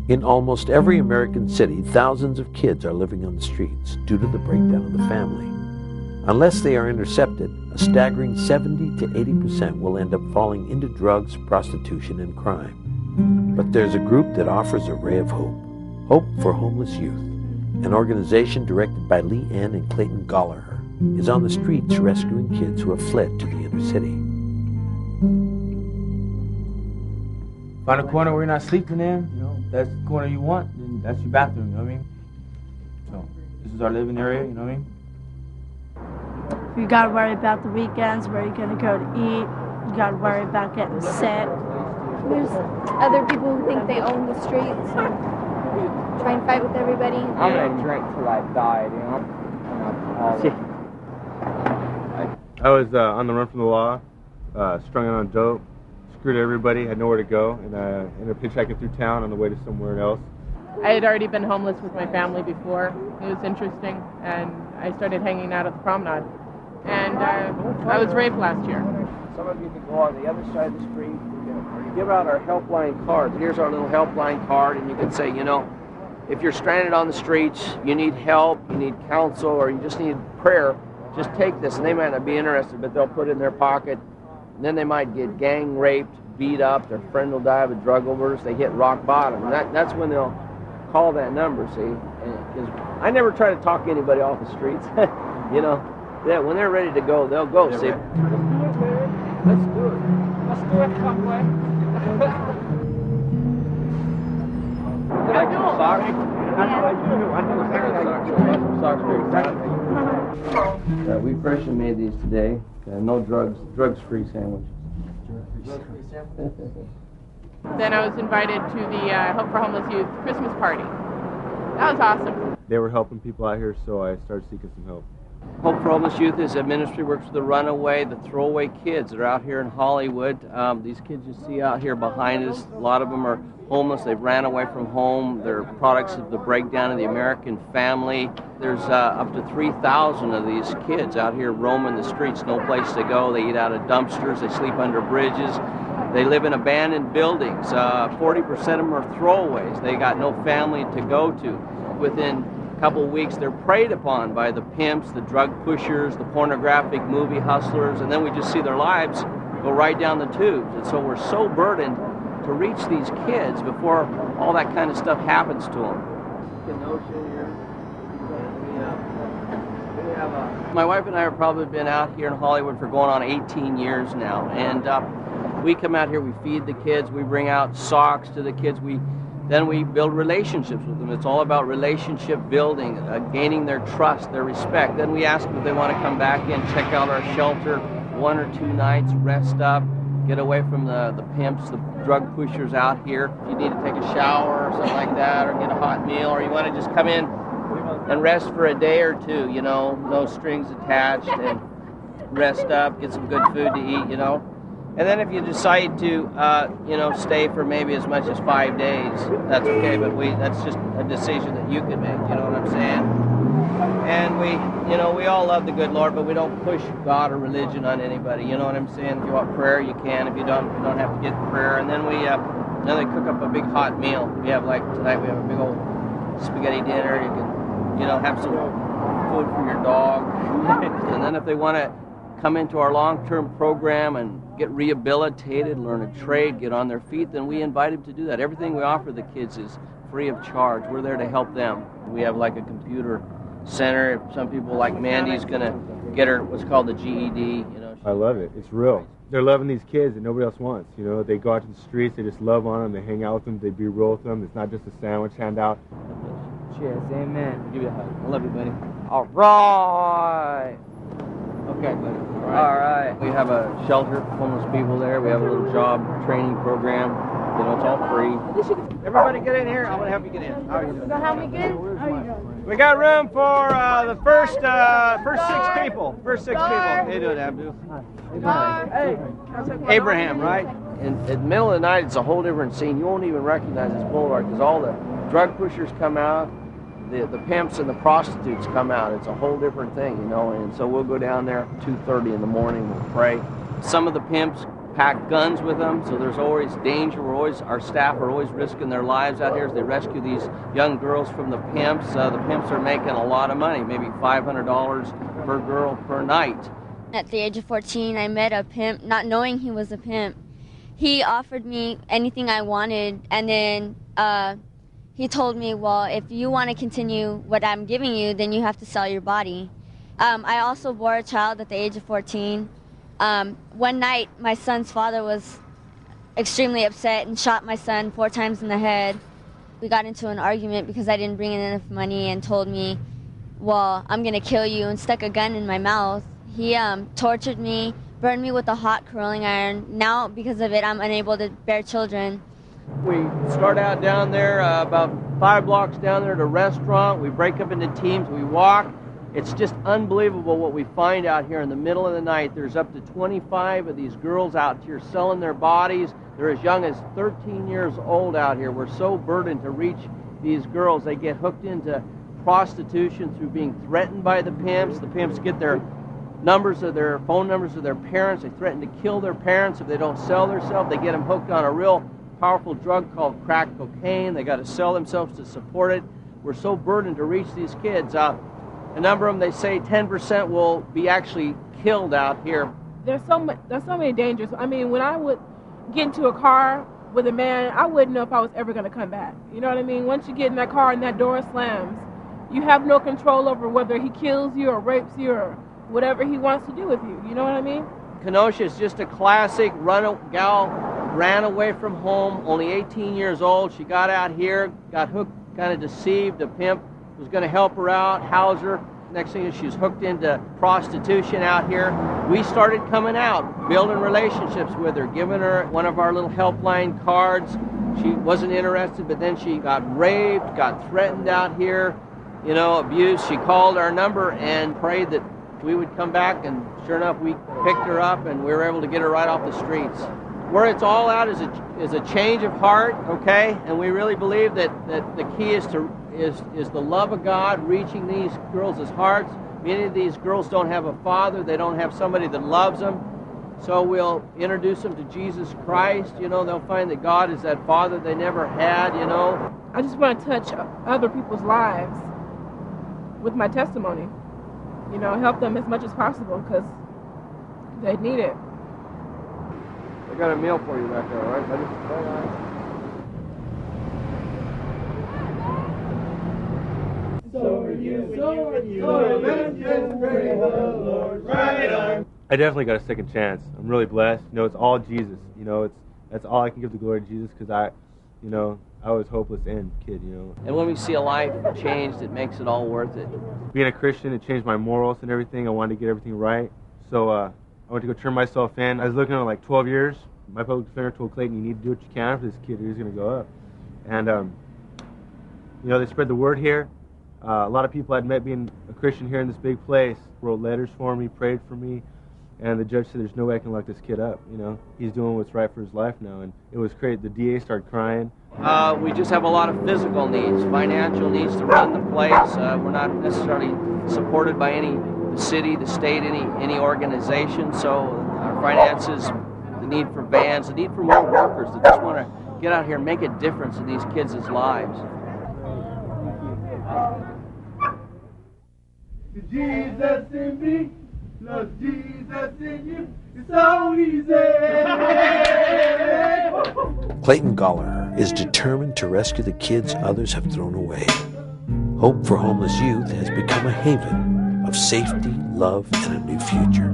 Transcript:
In almost every American city, thousands of kids are living on the streets due to the breakdown of the family. Unless they are intercepted, a staggering 70 to 80% will end up falling into drugs, prostitution, and crime. But there's a group that offers a ray of hope. Hope for Homeless Youth, an organization directed by Lee Ann and Clayton Golliher, is on the streets rescuing kids who have fled to the inner city. Find a corner where you're not sleeping in, that's the corner you want, then that's your bathroom, you know what I mean? So, this is our living area, you know what I mean? You gotta worry about the weekends, where you're gonna go to eat. You gotta worry about getting sick. There's other people who think they own the streets and try and fight with everybody. I'm gonna drink till I die, I was on the run from the law, strung out on dope, screwed everybody, had nowhere to go, and ended up hitchhiking through town on the way to somewhere else. I had already been homeless with my family before. It was interesting, and I started hanging out at the promenade. And I was raped last year. Some of you can go on the other side of the street. We give out our helpline cards. Here's our little helpline card, and you can say, if you're stranded on the streets, you need help, you need counsel, or you just need prayer, just take this. And they might not be interested, but they'll put it in their pocket. And then they might get gang raped, beat up, their friend will die of a drug overdose, they hit rock bottom. And that's when they'll call that number, see? Because I never try to talk anybody off the streets, Yeah, when they're ready to go, they'll go, see? Let's do it, man. Let's do it. Let's do it, Subway. Can I get some socks? We freshly made these today. No drugs-free sandwich. Then I was invited to the Hope for Homeless Youth Christmas party. That was awesome. They were helping people out here, so I started seeking some help. Hope for Homeless Youth is a ministry works with the runaway, the throwaway kids that are out here in Hollywood. These kids you see out here behind us, a lot of them are homeless. They've ran away from home. They're products of the breakdown of the American family. There's up to 3,000 of these kids out here roaming the streets, no place to go. They eat out of dumpsters. They sleep under bridges. They live in abandoned buildings. 40% of them are throwaways. They got no family to go to. Within couple weeks, they're preyed upon by the pimps, the drug pushers, the pornographic movie hustlers, and then we just see their lives go right down the tubes. And so we're so burdened to reach these kids before all that kind of stuff happens to them. My wife and I have probably been out here in Hollywood for going on 18 years now, and we come out here, we feed the kids, we bring out socks to the kids, then we build relationships with them. It's all about relationship building, gaining their trust, their respect. Then we ask them if they want to come back in, check out our shelter 1 or 2 nights, rest up, get away from the pimps, the drug pushers out here. If you need to take a shower or something like that, or get a hot meal, or you want to just come in and rest for a day or two, no strings attached, and rest up, get some good food to eat, And then if you decide to, stay for maybe as much as 5 days, that's okay, but that's just a decision that you can make, you know what I'm saying? And we all love the good Lord, but we don't push God or religion on anybody, you know what I'm saying? If you want prayer, you can. If you don't have to get prayer. And then then they cook up a big hot meal. We have, tonight we have a big old spaghetti dinner. You can, have some food for your dog. And then if they want to come into our long-term program and get rehabilitated, learn a trade, get on their feet, then we invite them to do that. Everything we offer the kids is free of charge. We're there to help them. We have a computer center. Some people like Mandy's going to get her what's called the GED. I love it. It's real. They're loving these kids that nobody else wants. They go out to the streets, they just love on them, they hang out with them, they be real with them. It's not just a sandwich handout. Cheers, amen. Give you a hug. I love you, buddy. All right. Okay, buddy. All right. We have a shelter for homeless people there. We have a little job training program. It's all free. Everybody get in here. I'm going to help you get in. How are you doing? How we good? How you doing? We got room for the first 6 people. First 6 people. How you doing, Abdul? Hey. Abraham, right? In the middle of the night, it's a whole different scene. You won't even recognize this boulevard because all the drug pushers come out. The pimps and the prostitutes come out. It's a whole different thing, and so we'll go down there at 2:30 in the morning, we'll pray. Some of the pimps pack guns with them, so there's always danger. Our staff are always risking their lives out here as they rescue these young girls from the pimps. The pimps are making a lot of money, maybe $500 per girl per night. At the age of 14, I met a pimp, not knowing he was a pimp. He offered me anything I wanted, and then he told me, well, if you want to continue what I'm giving you, then you have to sell your body. I also bore a child at the age of 14. One night, my son's father was extremely upset and shot my son 4 times in the head. We got into an argument because I didn't bring in enough money and told me, well, I'm going to kill you, and stuck a gun in my mouth. He tortured me, burned me with a hot curling iron. Now, because of it, I'm unable to bear children. We start out down there, about 5 blocks down there at a restaurant. We break up into teams, we walk. It's just unbelievable what we find out here in the middle of the night. There's up to 25 of these girls out here selling their bodies. They're as young as 13 years old out here. We're so burdened to reach these girls. They get hooked into prostitution through being threatened by the pimps. The pimps get their phone numbers of their parents. They threaten to kill their parents if they don't sell themselves. They get them hooked on a real powerful drug called crack cocaine. They got to sell themselves to support it. We're so burdened to reach these kids. A number of them, they say 10% will be actually killed out here. There's so many dangers. I mean, when I would get into a car with a man, I wouldn't know if I was ever going to come back. You know what I mean? Once you get in that car and that door slams, you have no control over whether he kills you or rapes you or whatever he wants to do with you. You know what I mean? Kenosha is just a classic gal. Ran away from home, only 18 years old. She got out here, got hooked, kind of deceived. A pimp was going to help her out, house her. Next thing is she was hooked into prostitution out here. We started coming out, building relationships with her, giving her one of our little helpline cards. She wasn't interested, but then she got raped, got threatened out here, abused. She called our number and prayed that we would come back, and sure enough, we picked her up and we were able to get her right off the streets. Where it's all at is a change of heart, okay? And we really believe that the key is the love of God reaching these girls' hearts. Many of these girls don't have a father. They don't have somebody that loves them. So we'll introduce them to Jesus Christ. They'll find that God is that father they never had, I just want to touch other people's lives with my testimony. Help them as much as possible because they need it. I got a meal for you back there, all right, buddy? So are you, let's just praise the Lord, right on. I definitely got a second chance. I'm really blessed. It's all Jesus. That's all I can give the glory to Jesus, because I was hopeless and kid, And when we see a life changed, it makes it all worth it. Being a Christian, it changed my morals and everything. I wanted to get everything right. So I went to go turn myself in. I was looking at like 12 years. My public defender told Clayton, you need to do what you can for this kid, or he's going to go up. And, they spread the word here. A lot of people I'd met being a Christian here in this big place wrote letters for me, prayed for me. And the judge said, there's no way I can lock this kid up. He's doing what's right for his life now. And it was great. The DA started crying. We just have a lot of physical needs, financial needs to run the place. We're not necessarily supported by the city, the state, any organization. So our finances, the need for vans, the need for more workers that just want to get out here and make a difference in these kids' lives. Jesus in me, plus Jesus in you, it's so easy. Clayton Golliher is determined to rescue the kids others have thrown away. Hope for Homeless Youth has become a haven of safety, love, and a new future.